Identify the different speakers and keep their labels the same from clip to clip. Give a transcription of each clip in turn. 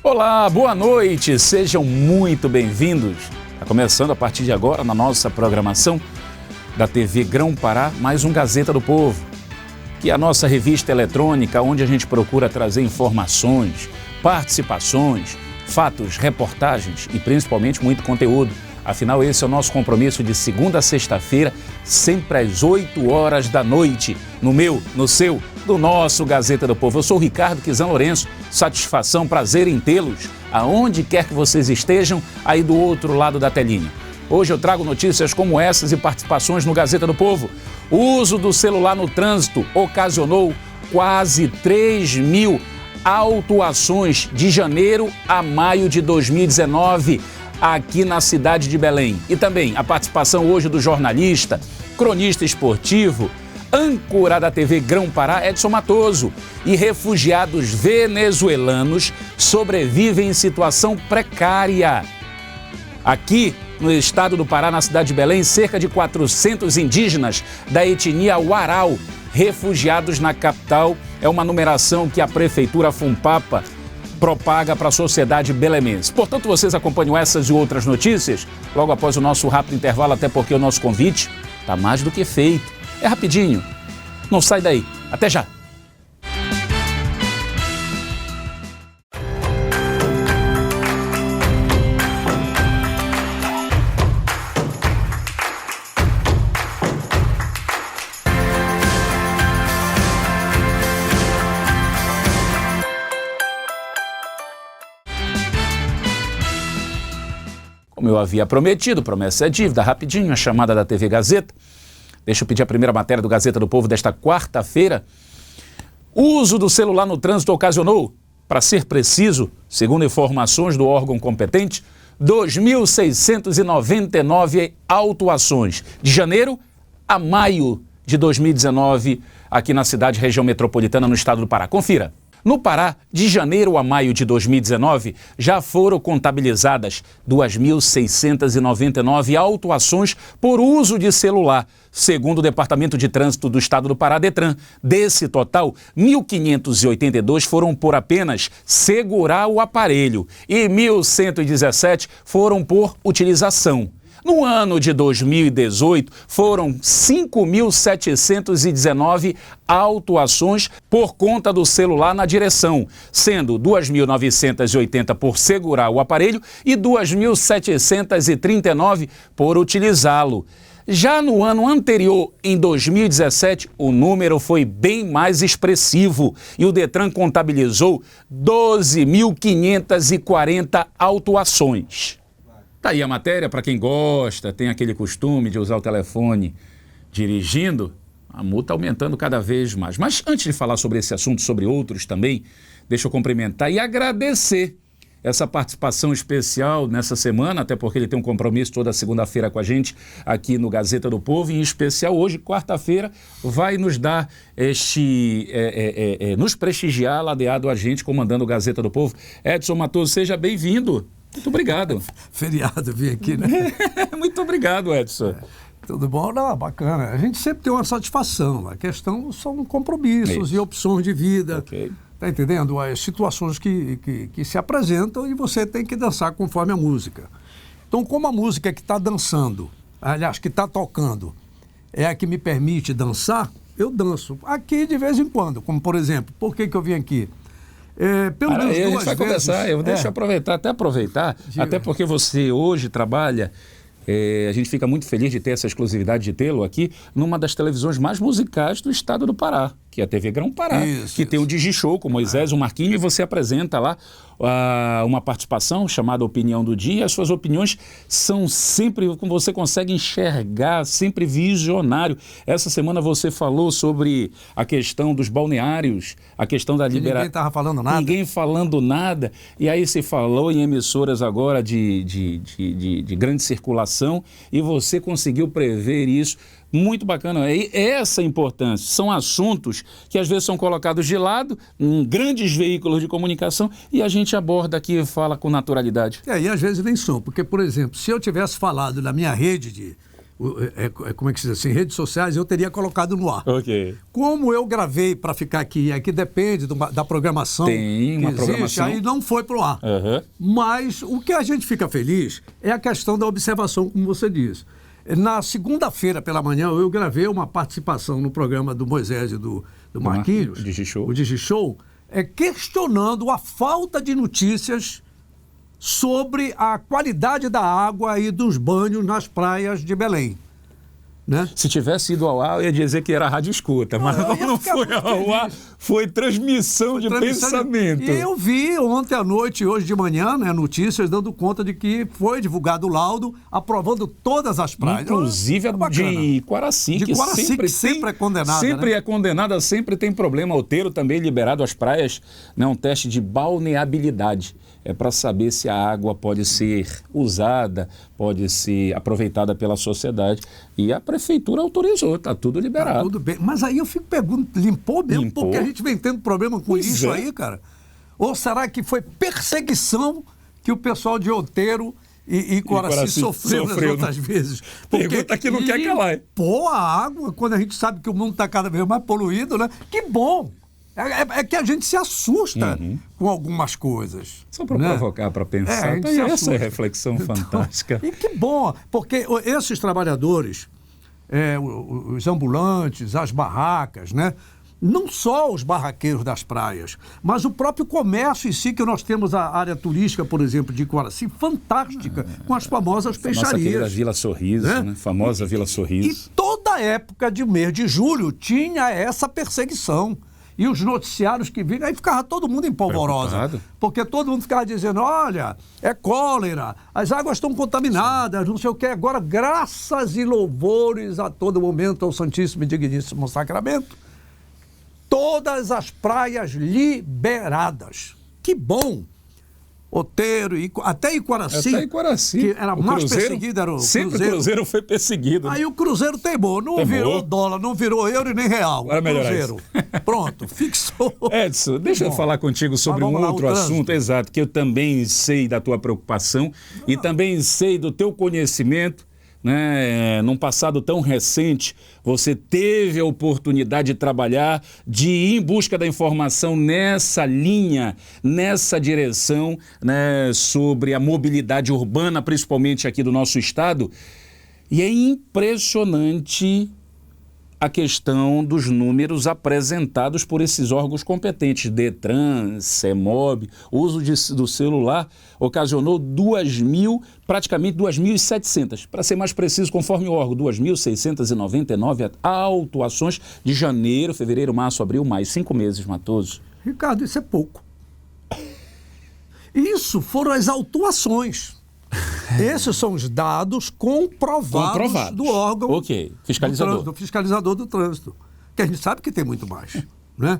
Speaker 1: Olá, boa noite, sejam muito bem-vindos. Está começando a partir de agora na nossa programação da TV Grão-Pará, mais um Gazeta do Povo, que é a nossa revista eletrônica onde a gente procura trazer informações, participações, fatos, reportagens e principalmente muito conteúdo. Afinal, esse é o nosso compromisso de segunda a sexta-feira, sempre às 8 horas da noite, no meu, no seu, do nosso Gazeta do Povo. Eu sou o Ricardo Kizan Lourenço, satisfação, prazer em tê-los, aonde quer que vocês estejam, aí do outro lado da telinha. Hoje eu trago notícias como essas e participações no Gazeta do Povo. O uso do celular no trânsito ocasionou quase 3.000 autuações de janeiro a maio de 2019, aqui na cidade de Belém. E também a participação hoje do jornalista, cronista esportivo, âncora da TV Grão-Pará, Edson Matoso. E refugiados venezuelanos sobrevivem em situação precária. Aqui no estado do Pará, na cidade de Belém, cerca de 400 indígenas da etnia Uarau, refugiados na capital. É uma numeração que a prefeitura Fumpapa propaga para a sociedade belemense. Portanto, vocês acompanham essas e outras notícias logo após o nosso rápido intervalo, até porque o nosso convite está mais do que feito. É rapidinho. Não sai daí. Até já. Como eu havia prometido, promessa é dívida, rapidinho, a chamada da TV Gazeta. Deixa eu pedir a primeira matéria do Gazeta do Povo desta quarta-feira. O uso do celular no trânsito ocasionou, para ser preciso, segundo informações do órgão competente, 2.699 autuações de janeiro a maio de 2019, aqui na cidade, região metropolitana, no estado do Pará. Confira. No Pará, de janeiro a maio de 2019, já foram contabilizadas 2.699 autuações por uso de celular, segundo o Departamento de Trânsito do Estado do Pará, DETRAN. Desse total, 1.582 foram por apenas segurar o aparelho e 1.117 foram por utilização. No ano de 2018, foram 5.719 autuações por conta do celular na direção, sendo 2.980 por segurar o aparelho e 2.739 por utilizá-lo. Já no ano anterior, em 2017, o número foi bem mais expressivo e o DETRAN contabilizou 12.540 autuações. Tá aí a matéria, para quem gosta, tem aquele costume de usar o telefone dirigindo, a multa aumentando cada vez mais. Mas antes de falar sobre esse assunto, sobre outros também, deixa eu cumprimentar e agradecer essa participação especial nessa semana, até porque ele tem um compromisso toda segunda-feira com a gente aqui no Gazeta do Povo, em especial hoje, quarta-feira, vai nos dar nos prestigiar, ladeado a gente, comandando o Gazeta do Povo. Edson Matoso, seja bem-vindo. Muito obrigado.
Speaker 2: Feriado, vim aqui, né?
Speaker 1: Muito obrigado, Edson.
Speaker 2: Tudo bom? Não, bacana. A gente sempre tem uma satisfação. A questão são compromissos e opções de vida.
Speaker 1: Ok.
Speaker 2: Tá entendendo? As situações que se apresentam e você tem que dançar conforme a música. Então, como a música que está dançando, aliás, que está tocando, é a que me permite dançar, eu danço. Aqui, de vez em quando. Como, por exemplo, por que eu vim aqui? Pelo menos
Speaker 1: a gente
Speaker 2: duas
Speaker 1: vai
Speaker 2: vezes.
Speaker 1: conversar, deixa eu aproveitar, até porque você hoje trabalha, a gente fica muito feliz de ter essa exclusividade de tê-lo aqui numa das televisões mais musicais do estado do Pará, que é a TV Grão-Pará, que tem o Digi-Show com o Moisés, o Marquinho, e você apresenta lá uma participação chamada Opinião do Dia. As suas opiniões são sempre, como você consegue enxergar, sempre visionário. Essa semana você falou sobre a questão dos balneários, a questão da liberação.
Speaker 2: Ninguém estava falando nada.
Speaker 1: Ninguém falando nada. E aí se falou em emissoras agora de grande circulação e você conseguiu prever isso. Muito bacana. É essa a importância. São assuntos que às vezes são colocados de lado em grandes veículos de comunicação e a gente aborda aqui e fala com naturalidade.
Speaker 2: E às vezes nem são. Porque, por exemplo, se eu tivesse falado na minha rede como é que se diz assim, redes sociais, eu teria colocado no ar.
Speaker 1: Ok.
Speaker 2: Como eu gravei para ficar aqui depende da programação.
Speaker 1: Tem uma programação.
Speaker 2: Aí não foi para o ar.
Speaker 1: Uhum.
Speaker 2: Mas o que a gente fica feliz é a questão da observação, como você diz. Na segunda-feira pela manhã, eu gravei uma participação no programa do Moisés e do Marquinhos, o DigiShow, questionando a falta de notícias sobre a qualidade da água e dos banhos nas praias de Belém. Né?
Speaker 1: Se tivesse ido ao ar, eu ia dizer que era rádio escuta, mas não foi ao ar, foi transmissão de pensamento.
Speaker 2: E eu vi ontem à noite e hoje de manhã, né, notícias dando conta de que foi divulgado o laudo aprovando todas as praias.
Speaker 1: Inclusive a de Quaraci,
Speaker 2: que sempre é condenada.
Speaker 1: Sempre
Speaker 2: né?
Speaker 1: é condenada, sempre tem problema. Outeiro também liberado às praias, né, um teste de balneabilidade. É para saber se a água pode ser usada, pode ser aproveitada pela sociedade. E a prefeitura autorizou, está tudo liberado.
Speaker 2: Tá tudo bem. Mas aí eu fico perguntando, limpou mesmo?
Speaker 1: Limpou.
Speaker 2: Porque a gente vem tendo problema com isso aí, cara. Ou será que foi perseguição que o pessoal de Outeiro e Quaraci sofreu nas outras vezes? Porque
Speaker 1: pergunta que não quer calar.
Speaker 2: Limpou a água, quando a gente sabe que o mundo está cada vez mais poluído, né? Que bom! É que a gente se assusta com algumas coisas.
Speaker 1: Só para provocar, para pensar. Essa é a reflexão fantástica.
Speaker 2: E que bom, porque esses trabalhadores, os ambulantes, as barracas, né? Não só os barraqueiros das praias, mas o próprio comércio em si, que nós temos a área turística, por exemplo, de Quaraci, fantástica, com as famosas peixarias.
Speaker 1: Nossa querida Vila Sorriso, né? Famosa Vila Sorriso.
Speaker 2: E toda época de mês de julho tinha essa perseguição. E os noticiários que vinham, aí ficava todo mundo em polvorosa.
Speaker 1: Preocupado.
Speaker 2: Porque todo mundo ficava dizendo, olha, é cólera, as águas estão contaminadas, não sei o quê. Agora, graças e louvores a todo momento ao Santíssimo e Digníssimo Sacramento, todas as praias liberadas. Que bom! Outeiro, até Quaraci.
Speaker 1: Até Quaraci.
Speaker 2: Que era mais perseguido, era o
Speaker 1: sempre
Speaker 2: Cruzeiro.
Speaker 1: O Cruzeiro foi perseguido.
Speaker 2: Aí o Cruzeiro teimou, virou dólar, não virou euro e nem real.
Speaker 1: Agora
Speaker 2: Cruzeiro. Pronto, fixou.
Speaker 1: Edson, deixa eu falar contigo sobre um outro assunto, exato, que eu também sei da tua preocupação e também sei do teu conhecimento. Né? Num passado tão recente, você teve a oportunidade de trabalhar, de ir em busca da informação nessa linha, nessa direção, né? Sobre a mobilidade urbana, principalmente aqui do nosso estado. E é impressionante a questão dos números apresentados por esses órgãos competentes, Detran, CEMOB. O uso do celular ocasionou praticamente 2.700, para ser mais preciso, conforme o órgão, 2.699 autuações de janeiro, fevereiro, março, abril, maio, 5 meses, Matoso.
Speaker 2: Ricardo, isso é pouco. Isso foram as autuações. Esses são os dados comprovados do órgão
Speaker 1: fiscalizador.
Speaker 2: Do fiscalizador do trânsito. Que a gente sabe que tem muito mais. Né?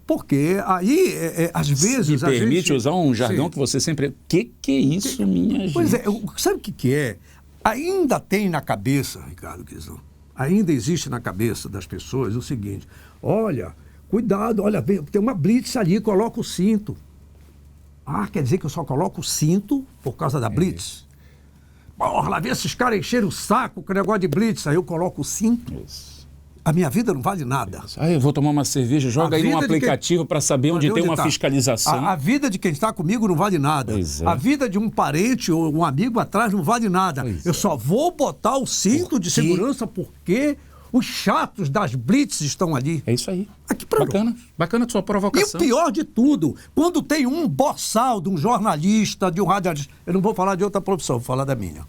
Speaker 2: Porque aí, às vezes...
Speaker 1: Me permite usar um jargão que você sempre... Que é isso, minha gente?
Speaker 2: Pois é, sabe o que é? Ainda tem na cabeça, Ricardo Quizão, ainda existe na cabeça das pessoas o seguinte, olha, cuidado, olha, tem uma blitz ali, coloca o cinto. Ah, quer dizer que eu só coloco o cinto por causa da blitz? Porra, lá vem esses caras encherem o saco com o negócio de blitz, aí eu coloco o cinto.
Speaker 1: Isso.
Speaker 2: A minha vida não vale nada.
Speaker 1: Ah, eu vou tomar uma cerveja, joga aí num aplicativo para saber onde tem uma fiscalização.
Speaker 2: A vida de quem está comigo não vale nada. A vida de um parente ou um amigo atrás não vale nada. Eu só vou botar o cinto de segurança porque os chatos das blitz estão ali.
Speaker 1: É isso aí.
Speaker 2: Aqui pra
Speaker 1: Bacana a sua provocação.
Speaker 2: E o pior de tudo, quando tem um boçal de um jornalista, de um radialista, eu não vou falar de outra profissão, vou falar da minha.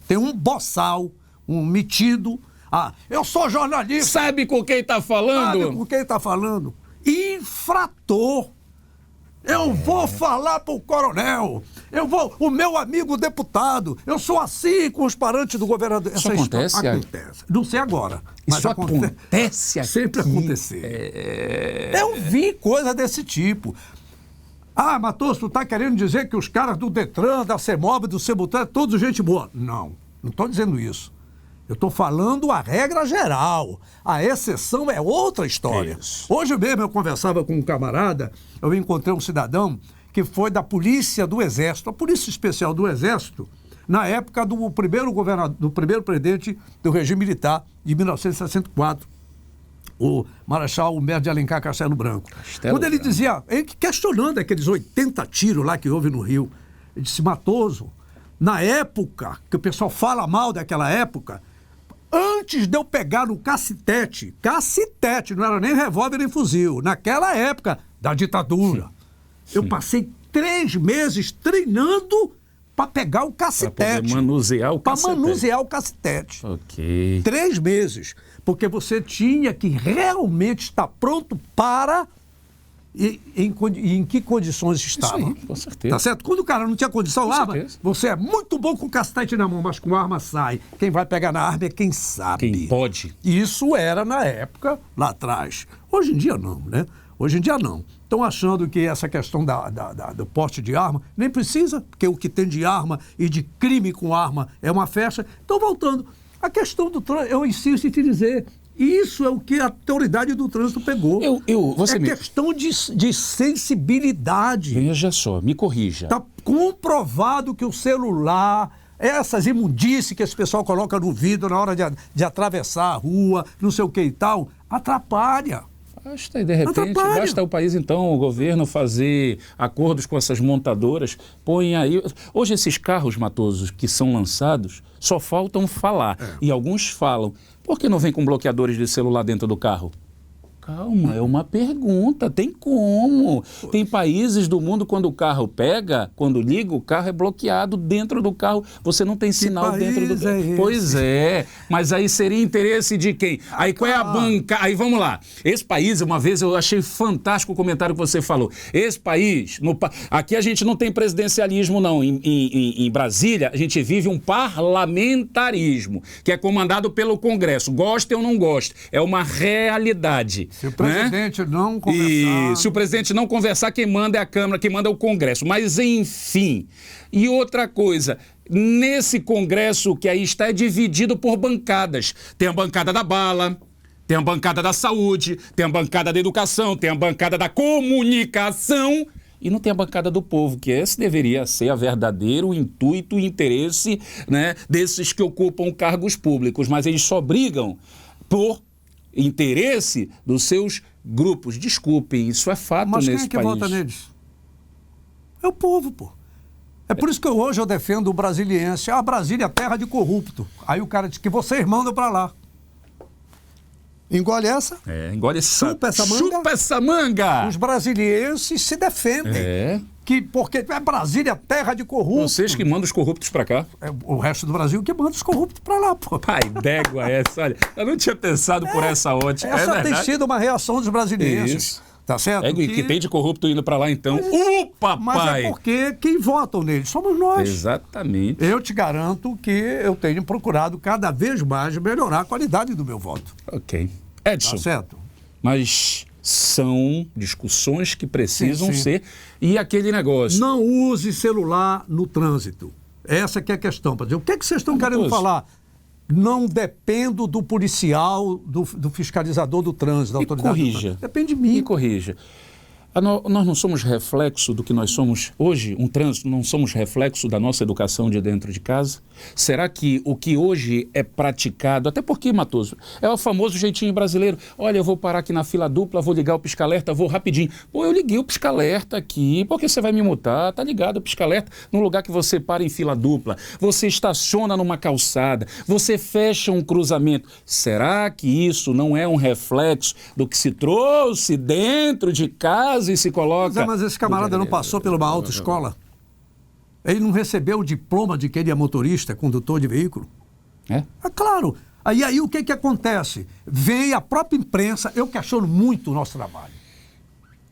Speaker 2: Tem um boçal, um metido. Ah, eu sou jornalista.
Speaker 1: Sabe com quem está falando?
Speaker 2: Sabe com quem está falando? Infrator. Eu vou falar para o coronel. O meu amigo deputado. Eu sou assim com os parentes do governador.
Speaker 1: Isso acontece?
Speaker 2: Acontece. Não sei agora. Mas
Speaker 1: isso acontece aqui.
Speaker 2: Sempre aconteceu. Eu vi coisa desse tipo. Ah, Matoso, tu está querendo dizer que os caras do Detran, da CEMOB, do Sebutan, é todos gente boa? Não estou dizendo isso. Eu estou falando a regra geral. A exceção é outra história.
Speaker 1: Isso.
Speaker 2: Hoje mesmo eu conversava com um camarada, eu encontrei um cidadão que foi da Polícia do Exército, a Polícia Especial do Exército, na época do primeiro presidente do regime militar, de 1964, o Marechal Humberto de Alencar Castelo Branco. Quando ele dizia, questionando aqueles 80 tiros lá que houve no Rio, ele disse: Matoso, na época, que o pessoal fala mal daquela época, antes de eu pegar no cacetete, não era nem revólver nem fuzil, naquela época da ditadura, eu passei 3 meses treinando para pegar o cacetete.
Speaker 1: Para manusear o cacetete.
Speaker 2: Para manusear o cacetete.
Speaker 1: Ok.
Speaker 2: 3 meses. Porque você tinha que realmente estar pronto para... E em que condições estava.
Speaker 1: Isso aí, com certeza.
Speaker 2: Tá certo? Quando o cara não tinha condição, você é muito bom com o cacetete na mão, mas com a arma sai. Quem vai pegar na arma é quem sabe.
Speaker 1: Quem pode.
Speaker 2: Isso era na época, lá atrás. Hoje em dia não, né? Hoje em dia não. Estão achando que essa questão do porte de arma nem precisa, porque o que tem de arma e de crime com arma é uma festa. Então, voltando, a questão do trânsito, eu insisto em te dizer, isso é o que a autoridade do trânsito pegou. Questão de sensibilidade.
Speaker 1: Veja só, me corrija.
Speaker 2: Está comprovado que o celular, essas imundícies que esse pessoal coloca no vidro na hora de atravessar a rua, não sei o que e tal, atrapalha.
Speaker 1: Basta, e de repente, basta o país, então, o governo fazer acordos com essas montadoras, põe aí... Hoje esses carros, Matoso, que são lançados, só faltam falar. E alguns falam, por que não vem com bloqueadores de celular dentro do carro? Calma, é uma pergunta, tem como. Tem países do mundo, quando o carro pega, quando liga, o carro é bloqueado dentro do carro, você não tem sinal dentro do carro. Pois é, mas aí seria interesse de quem? Aí qual é a banca? Aí vamos lá. Esse país, uma vez eu achei fantástico o comentário que você falou. Esse país, aqui a gente não tem presidencialismo não, em Brasília a gente vive um parlamentarismo, que é comandado pelo Congresso, goste ou não goste, é uma realidade.
Speaker 2: Se o presidente não conversar...
Speaker 1: E se o presidente não conversar, quem manda é a Câmara, quem manda é o Congresso. Mas, enfim. E outra coisa, nesse Congresso que aí está é dividido por bancadas. Tem a bancada da bala, tem a bancada da saúde, tem a bancada da educação, tem a bancada da comunicação... E não tem a bancada do povo, que esse deveria ser a verdadeiro intuito e interesse, né, desses que ocupam cargos públicos. Mas eles só brigam por interesse dos seus grupos. Desculpem, isso é fato nesse país.
Speaker 2: Mas quem é que vota neles? É o povo, pô. É por isso que hoje eu defendo o brasiliense. Ah, Brasília é terra de corrupto. Aí o cara diz que vocês mandam pra lá. Engole essa.
Speaker 1: Engole essa.
Speaker 2: Chupa essa manga.
Speaker 1: Chupa essa manga.
Speaker 2: Os brasilienses se defendem. Porque é Brasília, terra de corruptos.
Speaker 1: Vocês que mandam os corruptos pra cá.
Speaker 2: É o resto do Brasil que manda os corruptos pra lá, pô.
Speaker 1: Pai d'égua essa, olha. Eu não tinha pensado por essa ótica.
Speaker 2: Essa tem sido uma reação dos brasilienses. Isso. Tá certo?
Speaker 1: Que tem de corrupto indo pra lá, então. Papai!
Speaker 2: Mas é porque quem votam neles somos nós.
Speaker 1: Exatamente.
Speaker 2: Eu te garanto que eu tenho procurado cada vez mais melhorar a qualidade do meu voto.
Speaker 1: Ok. Edson.
Speaker 2: Tá certo?
Speaker 1: Mas são discussões que precisam ser... E aquele negócio...
Speaker 2: Não use celular no trânsito. Essa que é a questão. Para dizer, o que é que vocês estão querendo falar? Não dependo do policial, do fiscalizador do trânsito, da autoridade.
Speaker 1: Corrija.
Speaker 2: Depende de mim.
Speaker 1: Me corrija. Nós não somos reflexo do que nós somos hoje, um trânsito, não somos reflexo da nossa educação de dentro de casa? Será que o que hoje é praticado, até porque, Matoso, é o famoso jeitinho brasileiro, olha, eu vou parar aqui na fila dupla, vou ligar o pisca-alerta, vou rapidinho. Pô, eu liguei o pisca-alerta aqui, por que você vai me multar? Tá ligado o pisca-alerta no lugar que você para em fila dupla, você estaciona numa calçada, você fecha um cruzamento. Será que isso não é um reflexo do que se trouxe dentro de casa e se coloca...
Speaker 2: Mas esse camarada não passou por uma autoescola? Ele não recebeu o diploma de que ele é motorista, condutor de veículo?
Speaker 1: É
Speaker 2: claro. Aí o que acontece? Vem a própria imprensa, eu questiono muito o nosso trabalho.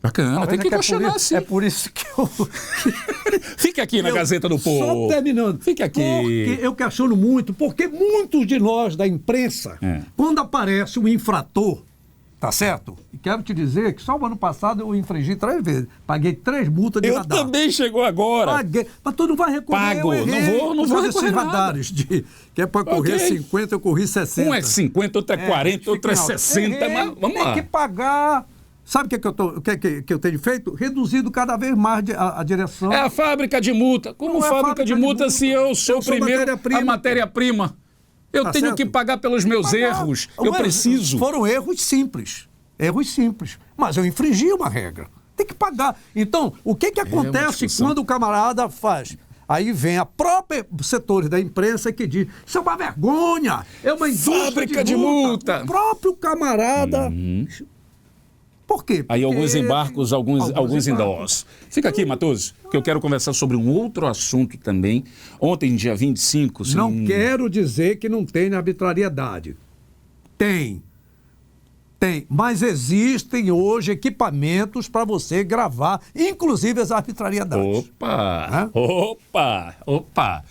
Speaker 1: Bacana, tem que questionar, sim.
Speaker 2: É por isso que eu...
Speaker 1: Fique aqui na Gazeta do Povo.
Speaker 2: Só terminando.
Speaker 1: Fique aqui.
Speaker 2: Porque eu questiono muito, porque muitos de nós da imprensa, quando aparece um infrator, tá certo? E quero te dizer que só o ano passado eu infringi 3 vezes. Paguei 3 multas de radar.
Speaker 1: Eu também chegou agora.
Speaker 2: Paguei. Mas tu não vai recorrer.
Speaker 1: Pago. Não vou recorrer
Speaker 2: radares que é para correr 50, eu corri 60.
Speaker 1: Um é 50, outro é 40, outro é 60. Mas vamos lá.
Speaker 2: Tem que pagar. Sabe o que eu tenho feito? Reduzido cada vez mais a direção.
Speaker 1: É a fábrica de multa. Como fábrica de multa se eu sou primeiro a matéria-prima? Eu tenho que pagar pelos meus erros. Eu preciso.
Speaker 2: Foram erros simples. Erros simples. Mas eu infringi uma regra. Tem que pagar. Então, o que acontece quando o camarada faz? Aí vem a própria setores da imprensa que diz: isso é uma vergonha, é uma indústria
Speaker 1: fábrica de multa.
Speaker 2: O próprio camarada. Por quê?
Speaker 1: Aí alguns embarcos, alguns endossos. Fica aqui, Matoso, que eu quero conversar sobre um outro assunto também. Ontem, dia 25...
Speaker 2: Não quero dizer que não tem arbitrariedade. Tem. Mas existem hoje equipamentos para você gravar, inclusive as arbitrariedades.
Speaker 1: Opa!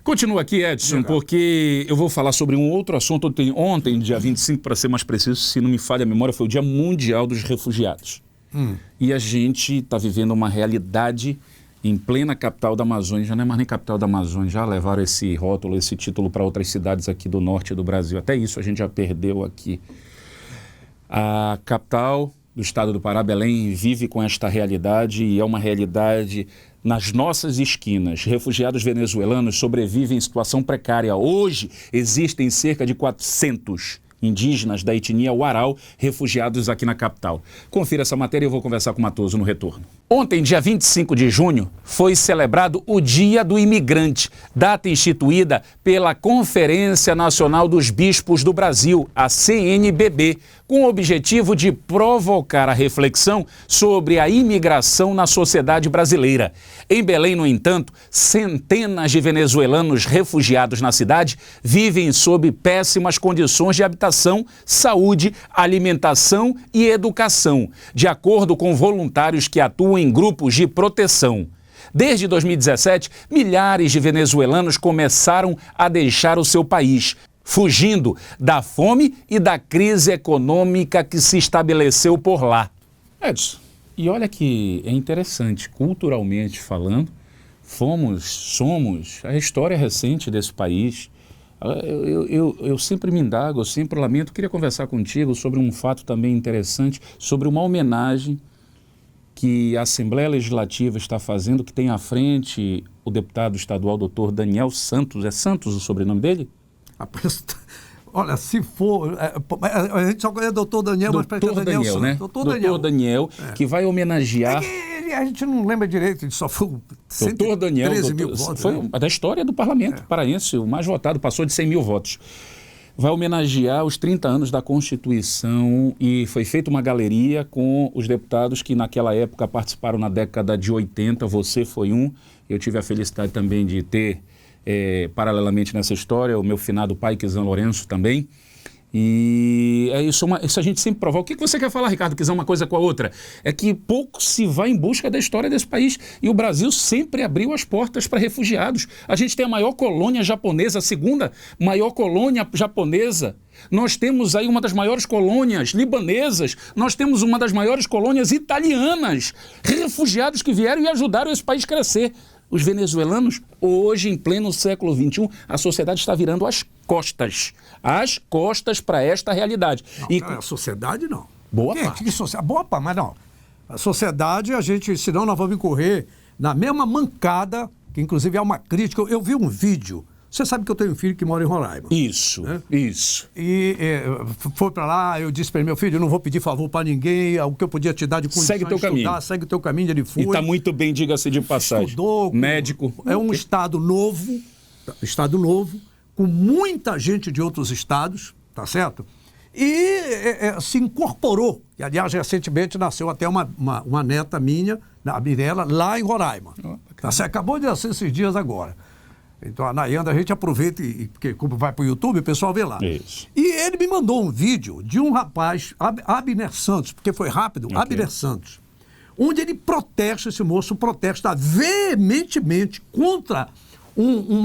Speaker 1: Continua aqui, Edson, porque eu vou falar sobre um outro assunto. Ontem, dia 25, para ser mais preciso, se não me falha a memória, foi o Dia Mundial dos Refugiados. E a gente está vivendo uma realidade em plena capital da Amazônia. Já não é mais nem capital da Amazônia, já levaram esse rótulo, esse título para outras cidades aqui do norte do Brasil. Até isso a gente já perdeu aqui. A capital do estado do Pará, Belém, vive com esta realidade e é uma realidade nas nossas esquinas. Refugiados venezuelanos sobrevivem em situação precária. Hoje existem cerca de 400 indígenas da etnia Uarau refugiados aqui na capital. Confira essa matéria e eu vou conversar com o Matoso no retorno. Ontem, dia 25 de junho, foi celebrado o Dia do Imigrante, data instituída pela Conferência Nacional dos Bispos do Brasil, a CNBB, com o objetivo de provocar a reflexão sobre a imigração na sociedade brasileira. Em Belém, no entanto, centenas de venezuelanos refugiados na cidade vivem sob péssimas condições de habitação, saúde, alimentação e educação, de acordo com voluntários que atuam em grupos de proteção. Desde 2017, milhares de venezuelanos começaram a deixar o seu país, fugindo da fome e da crise econômica que se estabeleceu por lá. Edson, e olha que é interessante, culturalmente falando, somos a história recente desse país. Eu sempre me indago, eu sempre lamento, queria conversar contigo sobre um fato também interessante, sobre uma homenagem que a Assembleia Legislativa está fazendo, que tem à frente o deputado estadual doutor Daniel Santos. É Santos o sobrenome dele?
Speaker 2: Olha, se for... A gente só conhece o doutor Daniel, mas para
Speaker 1: Daniel Santos, né? Doutor Daniel, que vai homenagear...
Speaker 2: A gente não lembra direito, ele só foi
Speaker 1: doutor Daniel,
Speaker 2: 13 mil votos.
Speaker 1: Foi da história do parlamento paraense, o mais votado, passou de 100 mil votos. Vai homenagear os 30 anos da Constituição e foi feita uma galeria com os deputados que naquela época participaram na década de 80, você foi um, eu tive a felicidade também de ter, paralelamente nessa história, o meu finado pai, Quizão Lourenço, também. E isso a gente sempre provoca. O que você quer falar, Ricardo Quizão, uma coisa com a outra? É que pouco se vai em busca da história desse país. E o Brasil sempre abriu as portas para refugiados. A gente tem a maior colônia japonesa, a segunda maior colônia japonesa. Nós temos aí uma das maiores colônias libanesas. Nós temos uma das maiores colônias italianas. Refugiados que vieram e ajudaram esse país a crescer. Os venezuelanos, hoje, em pleno século XXI, a sociedade está virando as costas para esta realidade.
Speaker 2: A sociedade não.
Speaker 1: Boa parte.
Speaker 2: Boa parte, mas não. A sociedade, senão nós vamos incorrer na mesma mancada, que inclusive é uma crítica. Eu vi um vídeo. Você sabe que eu tenho um filho que mora em Roraima.
Speaker 1: Isso.
Speaker 2: E foi para lá, eu disse para ele: meu filho, eu não vou pedir favor para ninguém, o que eu podia te dar de condições
Speaker 1: segue teu caminho.
Speaker 2: Segue o teu caminho, ele foi.
Speaker 1: E está muito bem, diga-se de passagem.
Speaker 2: Estudou.
Speaker 1: Médico.
Speaker 2: É um estado novo, com muita gente de outros estados, tá certo? E se incorporou. E, aliás, recentemente nasceu até uma neta minha, a Mirella, lá em Roraima. Você acabou de nascer esses dias agora. Então, a Nayanda, a gente aproveita, porque como vai para o YouTube, o pessoal vê lá.
Speaker 1: Isso.
Speaker 2: E ele me mandou um vídeo de um rapaz, Abner Santos, porque foi rápido, Abner Santos, onde ele protesta, esse moço protesta veementemente contra um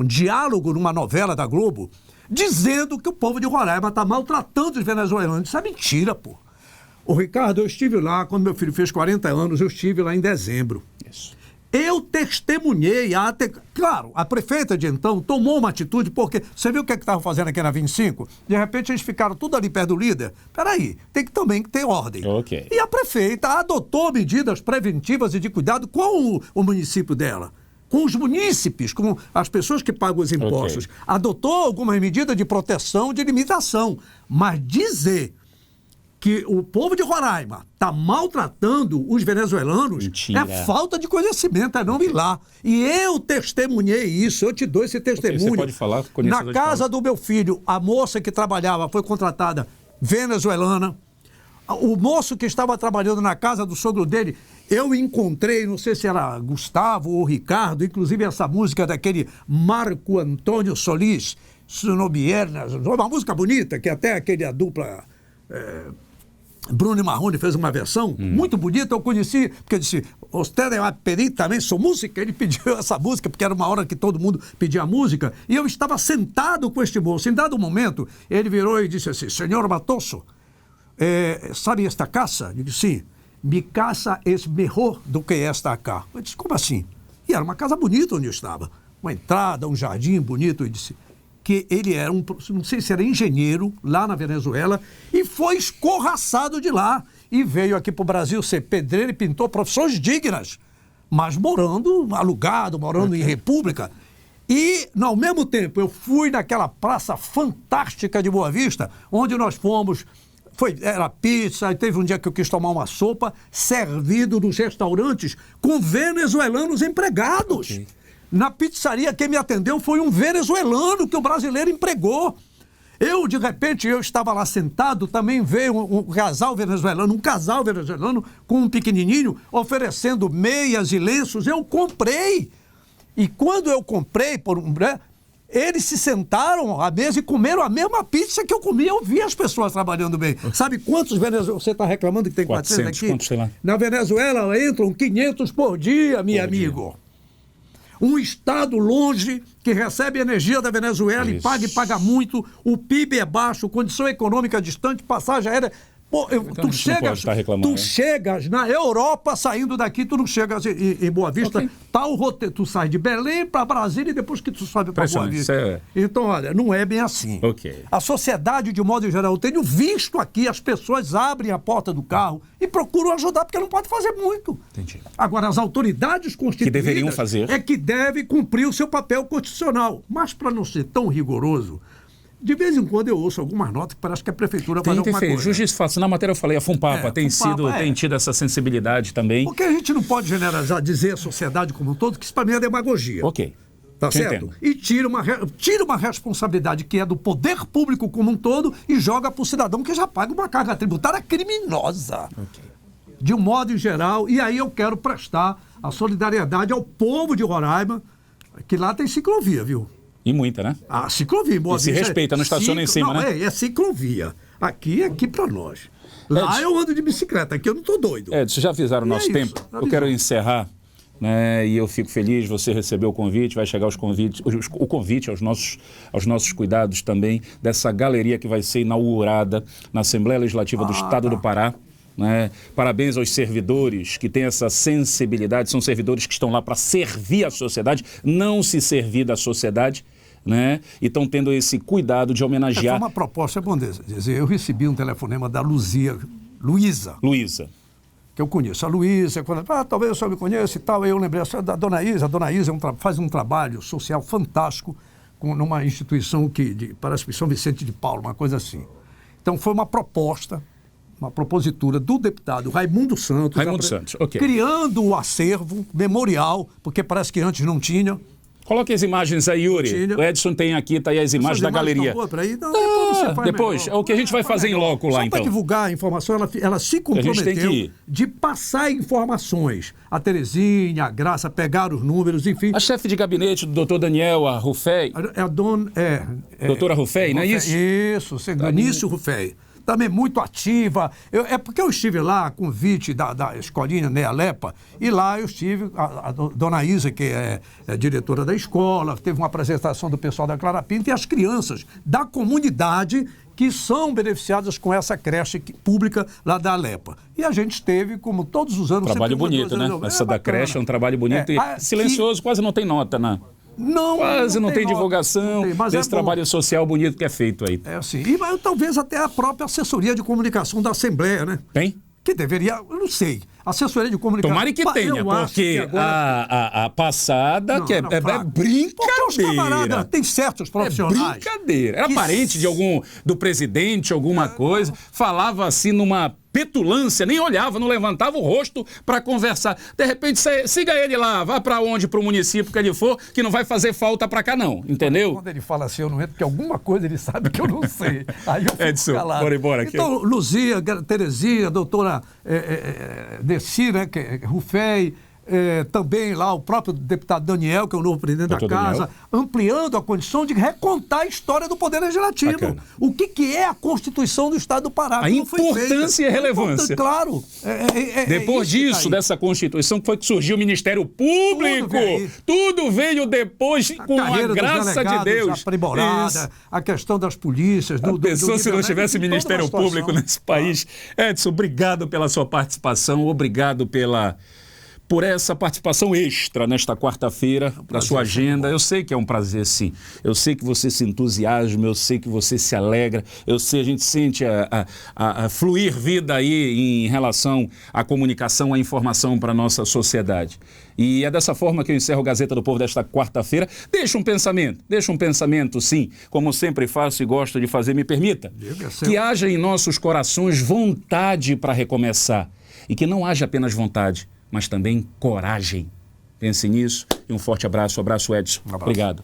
Speaker 2: diálogo numa novela da Globo, dizendo que o povo de Roraima está maltratando os venezuelanos. Isso é mentira, pô. Ô, Ricardo, eu estive lá, quando meu filho fez 40 anos, eu estive lá em dezembro.
Speaker 1: Isso.
Speaker 2: Eu testemunhei, claro, a prefeita de então tomou uma atitude, porque você viu o que estavam fazendo aqui na 25? De repente eles ficaram tudo ali perto do líder. Peraí, tem que também ter ordem.
Speaker 1: Okay.
Speaker 2: E a prefeita adotou medidas preventivas e de cuidado com o município dela, com os munícipes, com as pessoas que pagam os impostos. Okay. Adotou algumas medidas de proteção, de limitação. Mas dizer que o povo de Roraima está maltratando os venezuelanos, mentira, é falta de conhecimento, é não ir lá. E eu testemunhei isso, eu te dou esse testemunho.
Speaker 1: Okay, você pode falar?
Speaker 2: Na casa do meu filho, a moça que trabalhava foi contratada venezuelana. O moço que estava trabalhando na casa do sogro dele, eu encontrei, não sei se era Gustavo ou Ricardo, inclusive essa música daquele Marco Antônio Solís, Sunobiernas, uma música bonita, que até aquele a dupla... Bruno e Marrone fez uma versão muito bonita, eu conheci, porque eu disse, você vai pedir também sua música? Ele pediu essa música, porque era uma hora que todo mundo pedia música, e eu estava sentado com este moço. Em dado momento, ele virou e disse assim, senhor Matoso, sabe esta casa? Eu disse, sim, minha casa é melhor do que esta cá. Eu disse, como assim? E era uma casa bonita onde eu estava, uma entrada, um jardim bonito, eu disse... que ele era não sei se era engenheiro lá na Venezuela e foi escorraçado de lá e veio aqui para o Brasil ser pedreiro e pintor, profissões dignas, mas morando alugado, morando em república. E, ao mesmo tempo, eu fui naquela praça fantástica de Boa Vista, onde nós fomos, era pizza, e teve um dia que eu quis tomar uma sopa, servido nos restaurantes com venezuelanos empregados. Okay. Na pizzaria, quem me atendeu foi um venezuelano que o brasileiro empregou. De repente, eu estava lá sentado, também veio um casal venezuelano com um pequenininho, oferecendo meias e lenços. Eu comprei. E quando eu comprei, eles se sentaram à mesa e comeram a mesma pizza que eu comi. Eu vi as pessoas trabalhando bem. Sabe quantos venezuelanos? Você está reclamando que tem 400 aqui?
Speaker 1: Quantos, sei lá.
Speaker 2: Na Venezuela entram 500 por dia, meu amigo. Um estado longe, que recebe energia da Venezuela e paga muito, o PIB é baixo, condição econômica distante, passagem aérea. Pô,
Speaker 1: então, tu
Speaker 2: chegas na Europa, saindo daqui, tu não chegas em Boa Vista. Okay. Tá o roteiro, tu sai de Belém para Brasília e depois que tu sobe para Boa Vista. Então, olha, não é bem assim.
Speaker 1: Okay.
Speaker 2: A sociedade, de modo geral, eu tenho visto aqui, as pessoas abrem a porta do carro e procuram ajudar, porque não pode fazer muito.
Speaker 1: Entendi.
Speaker 2: Agora, as autoridades constituídas...
Speaker 1: que deveriam fazer.
Speaker 2: É que devem cumprir o seu papel constitucional. Mas, para não ser tão rigoroso... De vez em quando eu ouço algumas notas que parece que a prefeitura faz alguma coisa.
Speaker 1: Justiça fácil. Na matéria eu falei, a Fumpapa tem tido essa sensibilidade também.
Speaker 2: Porque a gente não pode generalizar, dizer a sociedade como um todo, que isso para mim é demagogia.
Speaker 1: Ok.
Speaker 2: Tá certo?
Speaker 1: Entendo.
Speaker 2: E tira uma responsabilidade que é do poder público como um todo e joga para o cidadão que já paga uma carga tributária criminosa.
Speaker 1: Ok.
Speaker 2: De um modo em geral. E aí eu quero prestar a solidariedade ao povo de Roraima, que lá tem ciclovia, viu?
Speaker 1: E muita, né?
Speaker 2: A ciclovia.
Speaker 1: E se respeita, não estaciona em cima, né?
Speaker 2: É ciclovia. Aqui para nós. Lá eu ando de bicicleta, aqui eu não estou doido.
Speaker 1: Vocês já avisaram o nosso tempo. Eu quero encerrar, né? E eu fico feliz, você recebeu o convite, vai chegar o convite aos nossos cuidados também, dessa galeria que vai ser inaugurada na Assembleia Legislativa do Estado do Pará. Né? Parabéns aos servidores que têm essa sensibilidade, são servidores que estão lá para servir a sociedade, não se servir da sociedade, né? E estão tendo esse cuidado de homenagear.
Speaker 2: Foi uma proposta, é bom dizer, eu recebi um telefonema da Luísa, que eu conheço. A Luísa, talvez o senhor me conheça e tal, aí eu lembrei, da Dona Isa, faz um trabalho social fantástico numa instituição parece que São Vicente de Paulo, uma coisa assim. Então foi uma propositura do deputado Raimundo Santos,
Speaker 1: ok.
Speaker 2: Criando o acervo memorial, porque parece que antes não tinha.
Speaker 1: Coloque as imagens aí, Yuri. O Edson tem aqui, tá aí as imagens da galeria. Depois, é o que a gente vai fazer em loco lá, então.
Speaker 2: Para divulgar a informação, ela se comprometeu de passar informações. A Terezinha, a Graça, pegaram os números, enfim.
Speaker 1: A chefe de gabinete do doutor Daniel, a Rufei. Doutora Rufei, não é isso?
Speaker 2: Isso, Início Rufei. Também muito ativa. É porque eu estive lá, a convite da escolinha Nealepa, e lá eu estive, a Dona Isa, que é diretora da escola, teve uma apresentação do pessoal da Clara Pinto e as crianças da comunidade que são beneficiadas com essa creche pública lá da Alepa. E a gente teve, como todos os anos...
Speaker 1: Trabalho bonito, né? Essa da creche é um trabalho bonito e silencioso, quase não tem nota, né?
Speaker 2: Não,
Speaker 1: quase não tem divulgação desse
Speaker 2: é
Speaker 1: trabalho social bonito que é feito aí.
Speaker 2: É assim, e talvez até a própria assessoria de comunicação da Assembleia, né?
Speaker 1: Tem?
Speaker 2: Que deveria, eu não sei, assessoria de comunicação...
Speaker 1: Tomara que tenha, porque agora... a passada, não, que é brincadeira.
Speaker 2: Porque os camaradas têm certos profissionais.
Speaker 1: É brincadeira. Era parente do presidente, alguma coisa, falava assim numa petulância, nem olhava, não levantava o rosto para conversar. De repente, siga ele lá, vá para onde, para o município que ele for, que não vai fazer falta para cá não, entendeu?
Speaker 2: Quando ele fala assim, eu não entro, porque alguma coisa ele sabe que eu não sei. Aí eu fico
Speaker 1: Edson,
Speaker 2: calado.
Speaker 1: bora embora aqui.
Speaker 2: Então, Luzia, Terezinha, doutora Deci, né, que é Rufei, também lá o próprio deputado Daniel, que é o novo presidente da casa, ampliando a condição de recontar a história do Poder Legislativo. Bacana. O que é a Constituição do Estado do Pará?
Speaker 1: A importância e a relevância.
Speaker 2: Claro.
Speaker 1: Depois disso, dessa Constituição, que foi que surgiu o Ministério Público. Tudo veio depois com a graça de Deus.
Speaker 2: Aprimorada, a questão das polícias.
Speaker 1: Se não tivesse Ministério Público nesse país. Edson, obrigado pela sua participação, obrigado por essa participação extra nesta quarta-feira, da sua agenda. Eu sei que é um prazer, sim. Eu sei que você se entusiasma, eu sei que você se alegra, eu sei, a gente sente a fluir vida aí em relação à comunicação, à informação para a nossa sociedade. E é dessa forma que eu encerro o Gazeta do Povo desta quarta-feira. Deixa um pensamento, sim, como sempre faço e gosto de fazer, me permita, que haja em nossos corações vontade para recomeçar e que não haja apenas vontade, mas também coragem. Pense nisso e um forte abraço. Abraço, Edson. Obrigado.